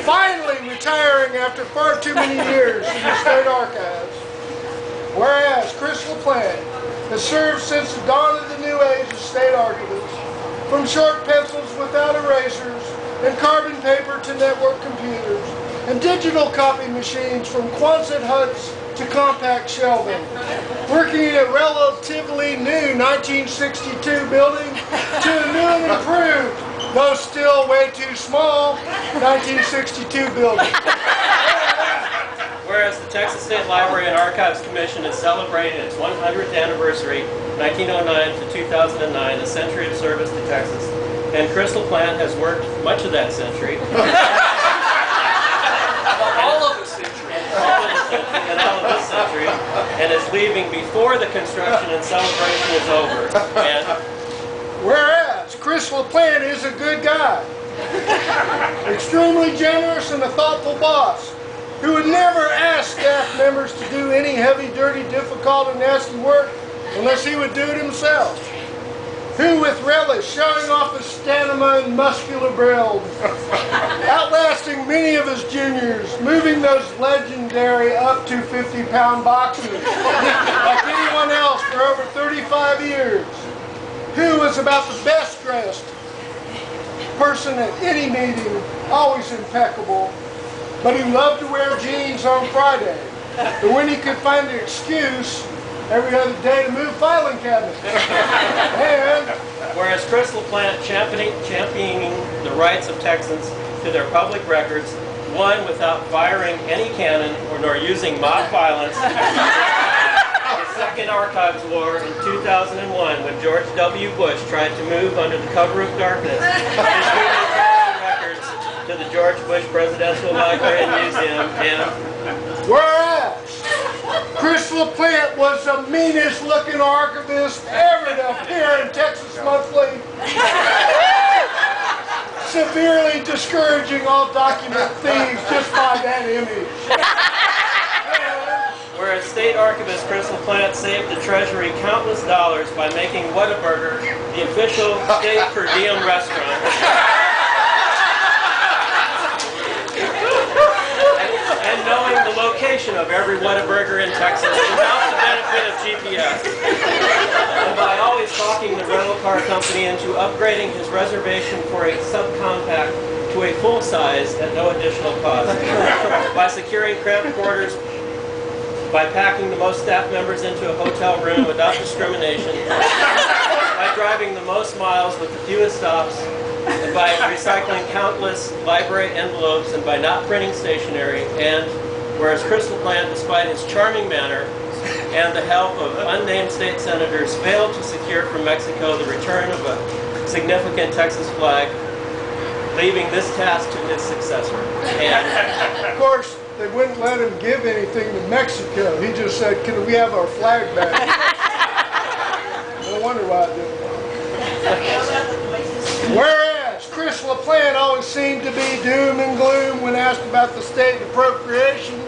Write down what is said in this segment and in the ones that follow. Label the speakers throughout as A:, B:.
A: finally retiring after far too many years in the State Archives. Whereas Chris LaPlante has served since the dawn of the new age of State Archivists, from short pencils without erasers and carbon paper to network computers, and digital copy machines from Quonset huts to compact shelving, working in a relatively new 1962 building to a new and improved, though still way too small, 1962 building.
B: Whereas the Texas State Library and Archives Commission is celebrating its 100th anniversary, 1909 to 2009, a century of service to Texas, and Chris LaPlante has worked much of that century. And is leaving before the construction and celebration is over. And
A: whereas Chris LaPlante is a good guy, extremely generous and a thoughtful boss, who would never ask staff members to do any heavy, dirty, difficult, and nasty work unless he would do it himself. Who with relish showing off his stamina and muscular build, outlasting many of his juniors, moving those legendary up to 50-pound boxes like anyone else for over 35 years. Who was about the best dressed person at any meeting, always impeccable, but who loved to wear jeans on Friday, but when he could find an excuse every other day to move filing cabinets. And
B: whereas Chris LaPlante championing the rights of Texans to their public records, one without firing any cannon or nor using mob violence, the Second Archives War in 2001, when George W. Bush tried to move under the cover of darkness, records to the George Bush Presidential Library and Museum, and
A: whereas Chris LaPlante was the meanest looking archivist ever to appear in Texas Monthly, severely discouraging all document thieves just by that image.
B: Whereas State Archivist Chris LaPlante saved the Treasury countless dollars by making Whataburger the official state per diem restaurant. And knowing the location of every Whataburger in Texas without the benefit of GPS. And by always talking the rental car company into upgrading his reservation for a subcompact to a full size at no additional cost. By securing cramped quarters, by packing the most staff members into a hotel room without discrimination, by driving the most miles with the fewest stops, and by recycling countless library envelopes, and by not printing stationery. And whereas Chris LaPlante, despite his charming manner and the help of unnamed state senators, failed to secure from Mexico the return of a significant Texas flag, leaving this task to his successor. And
A: of course, they wouldn't let him give anything to Mexico. He just said, "Can we have our flag back?" No wonder why it didn't work. Whereas Chris LaPlante always seemed to be doom and gloom when asked about the state appropriation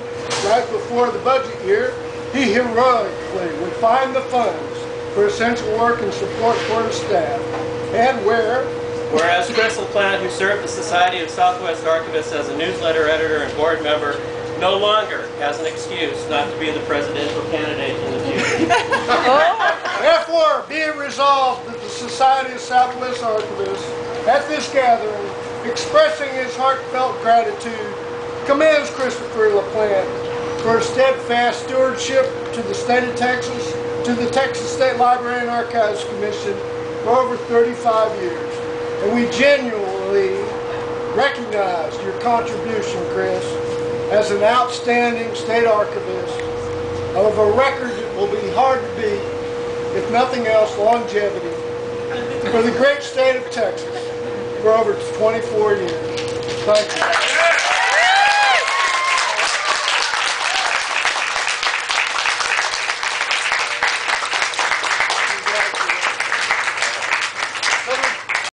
A: right before the budget year, he heroically would find the funds for essential work and support for his staff. And
B: whereas Chris LaPlante, who served the Society of Southwest Archivists as a newsletter editor and board member, no longer has an excuse not to be the presidential candidate in the future.
A: Therefore, be it resolved that the Society of Southwest Archivists, at this gathering, expressing his heartfelt gratitude, commends Christopher LaPlante for his steadfast stewardship to the state of Texas, to the Texas State Library and Archives Commission for over 35 years. And we genuinely recognize your contribution, Chris, as an outstanding state archivist of a record that will be hard to beat, if nothing else, longevity, for the great state of Texas for over 24 years. Thank you.